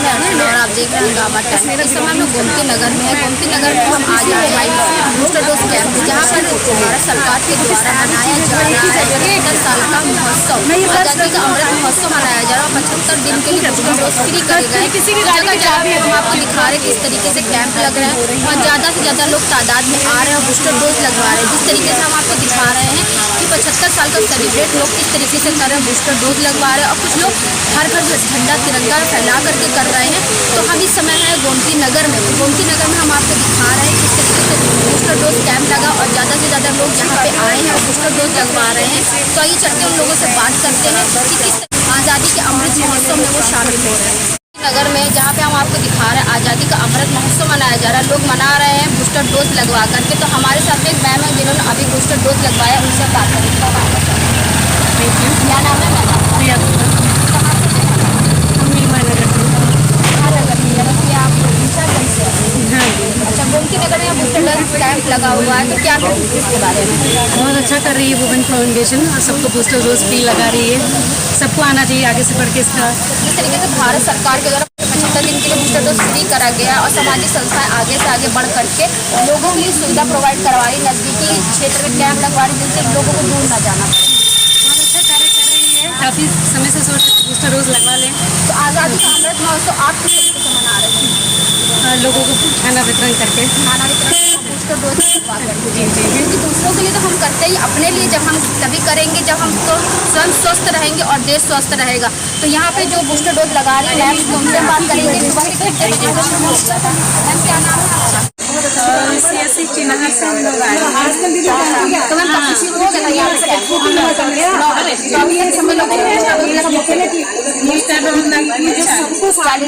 मैं अर्चना और आप देख रहे हैं हंगामा टाइम। इस समय हम लोग गोमती नगर में है। गोमती नगर में हम आज आए बूस्टर डोज कैंप जहाँ पर भारत सरकार के द्वारा मनाया जा रहा है 75 साल का महोत्सव, आज़ादी का अमृत महोत्सव मनाया जा रहा है। 75 दिन के लिए बूस्टर डोज फ्री करे गए। जगह जगह हम आपको दिखा रहे हैं किस तरीके से कैंप लग रहे हैं और ज़्यादा से ज़्यादा लोग तादाद में आ रहे हैं और बूस्टर डोज लगवा रहे हैं। जिस तरीके से हम आपको दिखा रहे हैं कि 75 साल का सेलिब्रेट लोग किस तरीके से कर रहे हैं, बूस्टर डोज लगवा रहे हैं और कुछ लोग हर घर झंडा तिरंगा फैला करके कर रहे हैं। तो हम इस समय है गोमती नगर में। गोमती नगर में हम आपको दिखा रहे हैं किस तरीके से बूस्टर डोज कैंप लगा और ज़्यादा से ज़्यादा लोग यहाँ पे आए हैं और बूस्टर डोज लगवा रहे हैं। तो आइए चलते उन लोगों से बात करते हैं कि किस आज़ादी के अमृत महोत्सव में वो शामिल हो रहे हैं। नगर में जहाँ पे हम आपको दिखा रहे हैं आज़ादी का अमृत महोत्सव मनाया जा रहा है, लोग मना रहे हैं बूस्टर डोज लगवा करके। तो हमारे साथ में एक मैम है जिन्होंने अभी बूस्टर डोज लगवाया, उनसे बात करेंगे। क्या नाम है मैम? अच्छा, गोमती नगर में बूस्टर डोज कैंप लगा हुआ है, तो क्या करेंगे इसके बारे में? बहुत अच्छा कर रही है वुमेन फाउंडेशन और सबको बूस्टर डोज फ्री लगा रही है। सबको आना चाहिए आगे से बढ़ के इसका। जिस तरीके से भारत सरकार के द्वारा 75 दिन के लिए बूस्टर डोज फ्री करा गया और सामाजिक संस्थाएं आगे से आगे बढ़ करके लोगों के लिए सुविधा प्रोवाइड करवाई, नजदीकी क्षेत्र में कैंप लगवाई जिनसे लोगों को दूर न जाना पड़े। बहुत अच्छा कार्य कर रही है, काफ़ी समय से सोच बूस्टर डोज लगवा लें। तो आज़ादी का अमृत महोत्सव आप किस तरीके से मना रहे हैं? लोगों को खाना वितरण करके खाना वितरण बूस्टर डोज लगवा करके। जी जी क्योंकि दूसरों के लिए तो हम करते ही, अपने लिए जब हम तभी करेंगे जब हम तो स्वयं स्वस्थ रहेंगे और देश स्वस्थ रहेगा। तो यहाँ पे जो बूस्टर डोज लगा रही है मैम, उनसे बात करेंगे। मैम क्या नाम है आपका? चिन्हार से हम लोग आए हैं। तो मैम किसी को हो गया यहाँ पे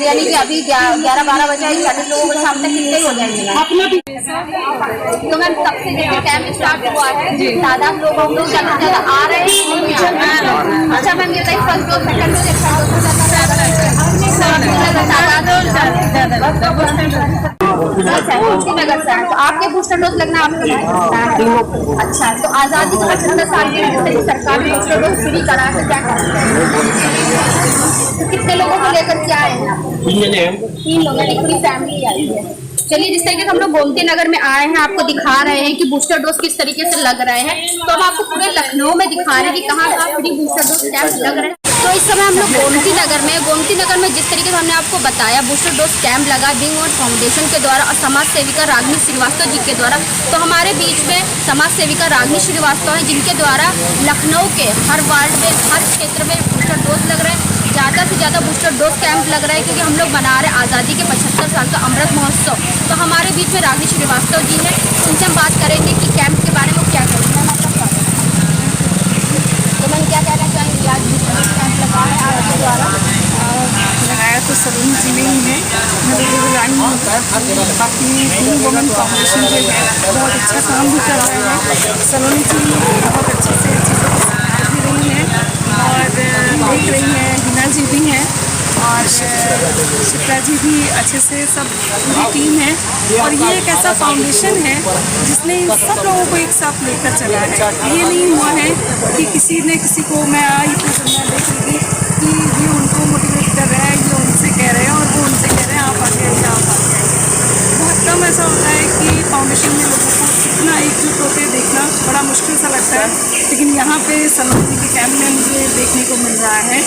यानी कि अभी 11-12 बजे 40 लोगों को शाम तक कितने हो जाएंगे? तो मैम तब से जैसे कैंप स्टार्ट हुआ है तादाद लोग ज़्यादा से ज़्यादा आ रहे हैं। अच्छा मैम, ये फर्स्ट डोज सेकंड डोज नगर से तो आपके बूस्टर डोज लगना आपको? अच्छा, तो आज़ादी के 75 साल के सरकार ने बूस्टर डोज फ्री करा है, क्या तो कितने लोगों को लेकर के आए हैं? 3 लोग, पूरी फैमिली आई है। चलिए, जिस तरीके से हम लोग गोमती नगर में आए हैं, आपको दिखा रहे हैं कि बूस्टर डोज किस तरीके से लग रहे हैं। तो हम आपको पूरे लखनऊ में दिखा रहे हैं कि कहाँ कहाँ फ्री बूस्टर डोज कैंप लग रहे हैं। तो इस समय हम लोग गोमती नगर में जिस तरीके से हमने आपको बताया बूस्टर डोज कैंप लगा बिंग वन फाउंडेशन के द्वारा और समाज सेविका रागिनी श्रीवास्तव जी के द्वारा। तो हमारे बीच में समाज सेविका रागिनी श्रीवास्तव हैं जिनके द्वारा लखनऊ के हर वार्ड में, हर क्षेत्र में बूस्टर डोज लग रहे हैं। ज़्यादा से ज़्यादा बूस्टर डोज कैंप लग रहा है क्योंकि हम लोग मना रहे हैं आज़ादी के 75 साल का अमृत महोत्सव। तो हमारे बीच में रागिनी श्रीवास्तव जी हैं, उनसे हम बात करेंगे कि कैंप के बारे में क्या करेंगे। मैम आपका स्वागत है। तो मैम क्या कहना चाहेंगे आज बूस्टर डोज कैंप लगा है आपके द्वारा? लगाया तो सलोनी जी ने ही है, बाकी वुमेन फाउंडेशन जो है बहुत अच्छा काम भी कर रहे हैं। सलोनी जी बहुत अच्छे से चीज़ों को समझा भी रही हैं और देख रही हैं। हिना जी भी हैं और शिप्रा जी भी अच्छे से, सब पूरी टीम है। और ये एक ऐसा फाउंडेशन है जिसने इन सब लोगों को एक साथ लेकर चला है। ये नहीं हुआ है कि किसी ने किसी को, मैं आई तो मैं देख रही थी कि ये उनको मोटिवेट कर रहा है, ये उनसे कह रहे हैं और वो उनसे कह रहे हैं आप आगे आइए, आप आगे आइए। बहुत कम ऐसा होता है कि फाउंडेशन में लोगों को इतना एकजुट होकर देखना बड़ा मुश्किल सा लगता है, लेकिन यहाँ पे सलोनी के कैंप में मुझे देखने को मिल रहा है।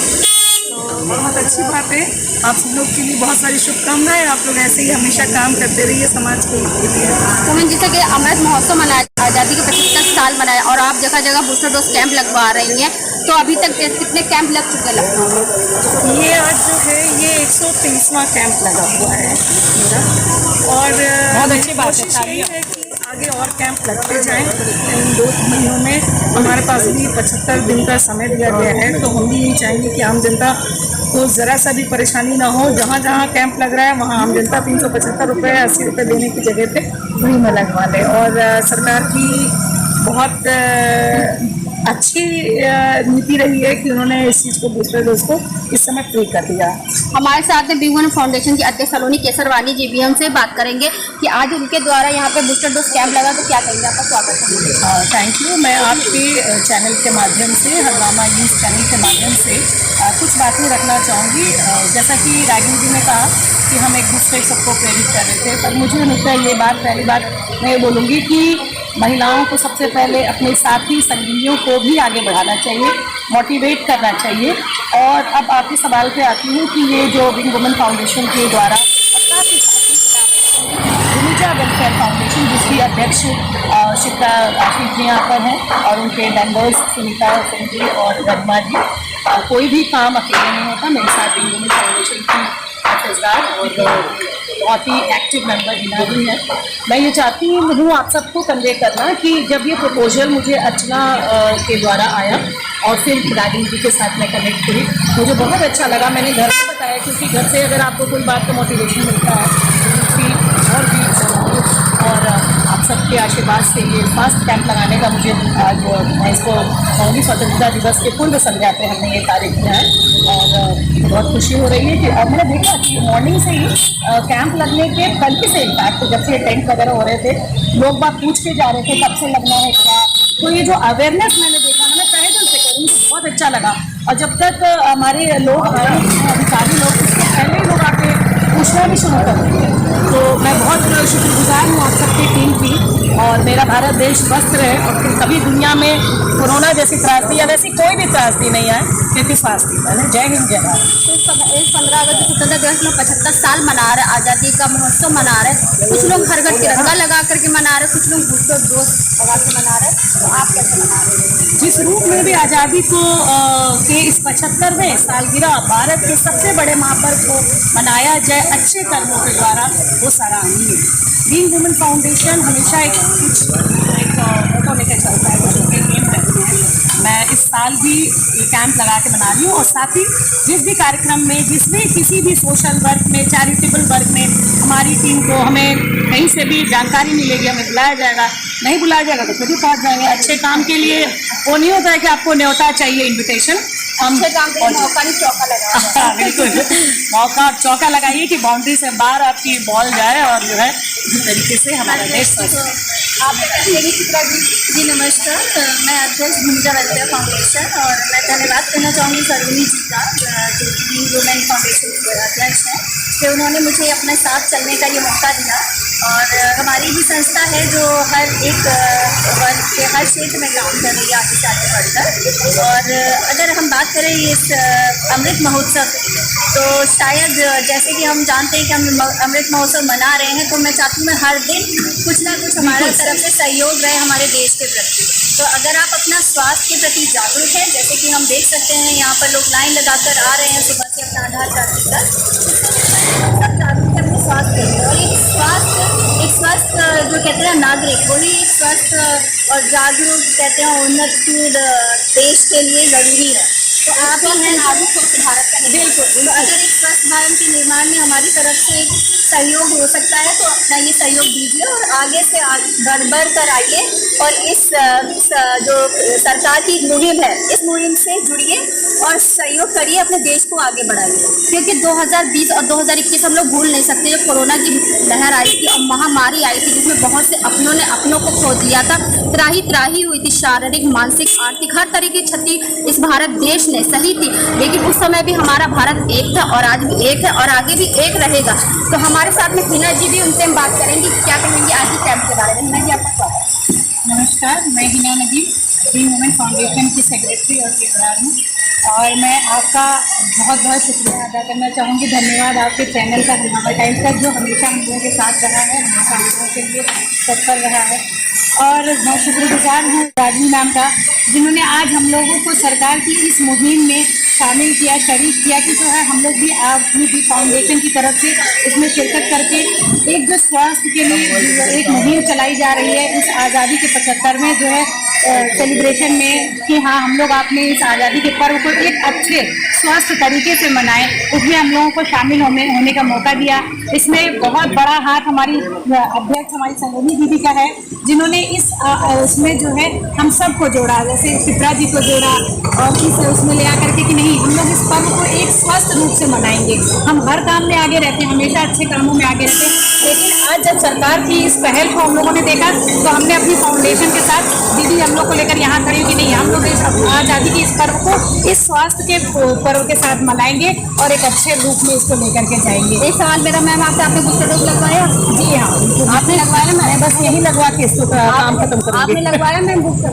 तो बहुत अच्छी बात है। आप सब लोग के लिए बहुत सारी शुभकामनाएं। आप लोग ऐसे ही हमेशा काम करते रहिए समाज के लिए। तो मैम जैसे कि अमृत महोत्सव मनाया, आज़ादी के 75 साल मनाया और आप जगह जगह बूस्टर डोज कैंप लगवा रही हैं, तो अभी तक कितने कैंप लग चुके हैं लखनऊ में? ये आज जो है ये 123वां कैंप लगा हुआ है मेरा और बहुत अच्छी बात है कि आगे और कैंप लगते जाएं। इन 2 महीनों में हमारे पास भी 75 दिन का समय दिया गया है, तो हम भी यही चाहेंगे कि आम जनता को ज़रा सा भी परेशानी ना हो। जहाँ जहाँ कैंप लग रहा है वहाँ आम जनता 375 रुपये 80 रुपये देने की जगह पे फ्री में लगवा ले। और सरकार की बहुत अच्छी नीति रही है कि उन्होंने इस चीज़ को, बूस्टर डोज को इस समय फ्री कर दिया। हमारे साथ में बिंग वन फाउंडेशन की अध्यक्ष सलोनी केसरवानी जी भी, हमसे बात करेंगे कि आज उनके द्वारा यहाँ पे बूस्टर डोज कैंप लगा, तो क्या कहेंगे? आपका स्वागत है। Thank you. मैं आपके चैनल के माध्यम से, हंगामा न्यूज़ चैनल के माध्यम से कुछ बातें रखना चाहूँगी। जैसा कि रागिनी जी ने कहा कि हम एक दूसरे सबको प्रेरित कर रहे थे, पर मुझे हमेशा ये बात, पहली बात मैं ये बोलूँगी कि महिलाओं को सबसे पहले अपने साथी संगियों को भी आगे बढ़ाना चाहिए, मोटिवेट करना चाहिए। और अब आपके सवाल पे आती हूँ कि ये जो विंग वुमेन फाउंडेशन के द्वारा गुनीजा वेलफेयर फाउंडेशन, जिसकी अध्यक्ष शिप्रा आशीष जी यहाँ पर हैं और उनके मेंबर्स सुनीता सिंह जी और रजमा जी, कोई भी काम अकेले नहीं होता। मेरे साथ विंग वुमेन फाउंडेशन की फैजदार और बहुत ही एक्टिव मेंबर हिना भी है। मैं ये चाहती हूँ आप सबको कन्वे करना कि जब ये प्रपोजल मुझे अर्चना के द्वारा आया और फिर रागिनी जी के साथ मैं कनेक्ट हुई, मुझे बहुत अच्छा लगा। मैंने घर में बताया, क्योंकि घर से अगर आपको कोई बात का मोटिवेशन मिलता है और भी और आप सबके आशीर्वाद से ये फर्स्ट कैंप लगाने का मुझे आज मैं इसको कहूँगी स्वतंत्रता दिवस के पूर्व संध्या पे हमने ये कार्य किया है और बहुत खुशी हो रही है कि अब मैंने देखा कि मॉर्निंग से ही कैंप लगने के कल से इनफैक्ट जब से ये टेंट वगैरह हो रहे थे, लोग बात पूछ के जा रहे थे कब से लगना है क्या। तो ये जो अवेयरनेस मैंने देखा, मैंने तहे दिल से करूँ, बहुत अच्छा लगा। और जब तक हमारे लोग आए अधिकारी लोग, उसके पहले ही लोग आके पूछना भी शुरू कर देते हैं। तो मैं बहुत शुक्रगुजार हूँ आप सबकी टीम की, और मेरा भारत देश स्वस्थ रहे और फिर कभी दुनिया में कोरोना जैसी त्रासदी या वैसी कोई भी त्रासदी नहीं आए, क्योंकि स्वास्थ्य है। जय हिंद, जय भारत। तो इस 15 अगस्त स्वतंत्रता दिवस में 75 साल मना रहे, आज़ादी का महोत्सव मना रहे। कुछ लोग हर घर तिरंगा लगा करके मना रहे, कुछ लोग बूस्टर डोज लगा के मना रहे। तो आप कैसे मना रहे हैं? जिस रूप में भी आज़ादी को के इस 75वें सालगिरह भारत के सबसे बड़े महापर्व को मनाया जाए अच्छे कर्मों के द्वारा, वो सराहनीय है। विंग वुमेन फाउंडेशन हमेशा एक फोटो लेकर चलता है, जो कि गेम करते हैं। मैं इस साल भी ये कैंप लगा के बना रही हूँ, और साथ ही जिस भी कार्यक्रम में, जिस भी किसी भी सोशल वर्क में, चैरिटेबल वर्क में हमारी टीम को, हमें कहीं से भी जानकारी मिलेगी, हमें बुलाया जाएगा। नहीं बुलाया जाएगा तो फिर भी पहुँच जाएंगे। अच्छे काम के लिए वो नहीं होता है कि आपको न्योता चाहिए, इन्विटेशन। हम अच्छे काम के लिए मौका नहीं चौका लगा। बिल्कुल, मौका चौका लगाइए कि बाउंड्री से बाहर आपकी बॉल जाए और जो है इस तरीके से हमारा देश स्वस्थ। आप चित्रा जी नमस्कार, मैं अध्यक्ष गुनीजा वेलफेयर फाउंडेशन, और मैं धन्यवाद करना चाहूँगी सरोनी जी का, जो कि विंग वुमेन फाउंडेशन के अध्यक्ष हैं, कि उन्होंने मुझे अपने साथ चलने का ये मौका दिया। और हमारी भी संस्था है जो हर एक वर्ग के हर क्षेत्र में काम कर रही है, आगे से आगे बढ़कर। और अगर हम बात करें इस अमृत महोत्सव, तो शायद जैसे कि हम जानते हैं कि हम अमृत महोत्सव मना रहे हैं, तो मैं चाहती हूँ मैं हर दिन कुछ ना कुछ हमारे तरफ से सहयोग रहे हमारे देश के प्रति। तो अगर आप अपना स्वास्थ्य के प्रति जागरूक हैं, जैसे कि हम देख सकते हैं यहाँ पर लोग लाइन लगाकर आ रहे हैं सुबह से अपना आधार कार्ड लेकर, सब जागरूक है अपने स्वास्थ्य के लिए। और एक स्वस्थ जो कहते हैं नागरिक, वही एक स्वस्थ और जागरूक कहते हैं उन्नतशील देश के लिए ज़रूरी है। तो आप ही हैं नागरिक स्वस्थ भारत का। बिल्कुल। तो अगर एक स्वस्थ भारत के निर्माण में हमारी तरफ से एक सहयोग हो सकता है, तो अपना ये सहयोग दीजिए और आगे से बढ़ कर आइए, और इस जो सरकार की मुहिम है, इस मुहिम से जुड़िए और सहयोग करिए, अपने देश को आगे बढ़ाइए। क्योंकि 2020 और 2021 हम लोग भूल नहीं सकते, जब कोरोना की लहर आई थी और महामारी आई थी, जिसमें बहुत से अपनों ने अपनों को खो दिया था। त्राही हुई थी, शारीरिक, मानसिक, आर्थिक, हर तरह की क्षति इस भारत देश ने सही थी। लेकिन उस समय भी हमारा भारत एक था और आज भी एक है और आगे भी एक रहेगा। तो हमारे साथ में हिना जी भी, उनसे हम बात करेंगे क्या कहेंगे आज के कैंप के बारे में। हिना जी, आपका नमस्कार, मैं Hina Nadeem, wing women foundation की सेक्रेटरी और ट्रेजरर हूँ, और मैं आपका बहुत बहुत शुक्रिया अदा करना चाहूँगी। धन्यवाद आपके चैनल का, हमारा टाइम्स का, जो हमेशा हम लोगों के साथ रहा है, हमेशा लोगों के लिए तत्पर रहा है। और मैं शुक्रगुजार हूँ रागिनी मैम का, जिन्होंने आज हम लोगों को सरकार की इस मुहिम में शामिल किया, शरीक किया, कि जो है हम लोग भी अपनी भी फाउंडेशन की तरफ से इसमें शिरकत करके एक जो स्वास्थ्य के लिए एक मुहिम चलाई जा रही है इस आज़ादी के 75वें जो है सेलिब्रेशन में, कि हाँ हम लोग अपने इस आज़ादी के पर्व को एक अच्छे स्वस्थ तरीके से मनाएं, उसमें हम लोगों को शामिल होने का मौका दिया। इसमें बहुत बड़ा हाथ हमारी अध्यक्ष हमारी सलोनी दीदी का है, जिन्होंने इसमें जो है हम सबको जोड़ा, जैसे चित्रा जी को जोड़ा, और इसे उसमें ले आकर के कि नहीं, हम लोग इस पर्व को एक स्वस्थ रूप से मनाएंगे। हम हर काम में आगे रहते हैं, हमेशा अच्छे कामों में आगे रहते हैं, लेकिन आज जब सरकार की इस पहल को हम लोगों ने देखा, तो हमने अपनी फाउंडेशन के साथ दीदी हम लोग को लेकर यहाँ खड़ी कि नहीं, हम लोग इस आज़ादी के इस पर्व को इस स्वास्थ्य के पर्व के साथ मनाएंगे और एक अच्छे रूप में इसको लेकर के जाएंगे। एक सवाल मेरा मैम आपसे, आपने बूस्टर डोज लगवाया? जी हाँ, आपने लगवाया? मैं बस यही लगवा के इसको काम खत्म करूँगी। आपने लगवाया मैम बूस्टर?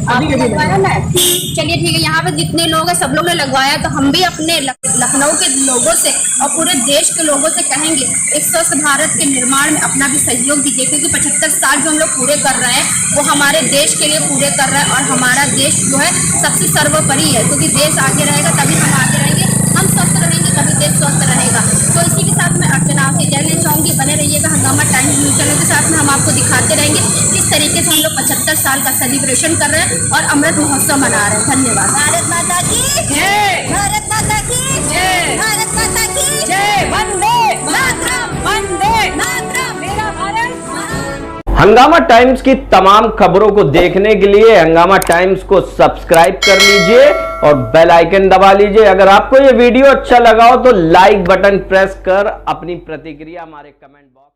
आपने लगवाया मैम? चलिए ठीक है, यहाँ पे जितने लोग हैं सब लोग ने लगवाया, तो हम भी अपने लखनऊ के लोगों से और पूरे देश के लोगों से कहेंगे एक स्वस्थ भारत के निर्माण में अपना भी सहयोग दीजिए, क्योंकि 75 साल जो हम लोग पूरे कर रहे हैं वो हमारे देश के लिए पूरे कर रहे हैं, और हमारा देश जो है सबसे सर्वोपरि है, क्योंकि देश आगे रहेगा तभी हम आगे रहेंगे, हम स्वस्थ रहेंगे तभी देश स्वस्थ रहेगा। तो इसी के साथ मैं अर्चना से कहना चाहूँगी, बने रहिएगा हंगामा टाइम्स न्यूज़ चैनल के साथ में। हम आपको दिखाते रहेंगे किस तरीके से हम लोग 75 साल का सेलिब्रेशन कर रहे हैं और अमृत महोत्सव मना रहे हैं। धन्यवाद। भारत माता की जय, भारत माता की जय, भारत माता की जय, वंदे मातरम, वंदे मातरम, मेरा भारत महान। हंगामा टाइम्स की तमाम खबरों को देखने के लिए हंगामा टाइम्स को सब्सक्राइब कर लीजिए और बेल आइकन दबा लीजिए। अगर आपको ये वीडियो अच्छा लगा हो तो लाइक बटन प्रेस कर अपनी प्रतिक्रिया हमारे कमेंट बॉक्स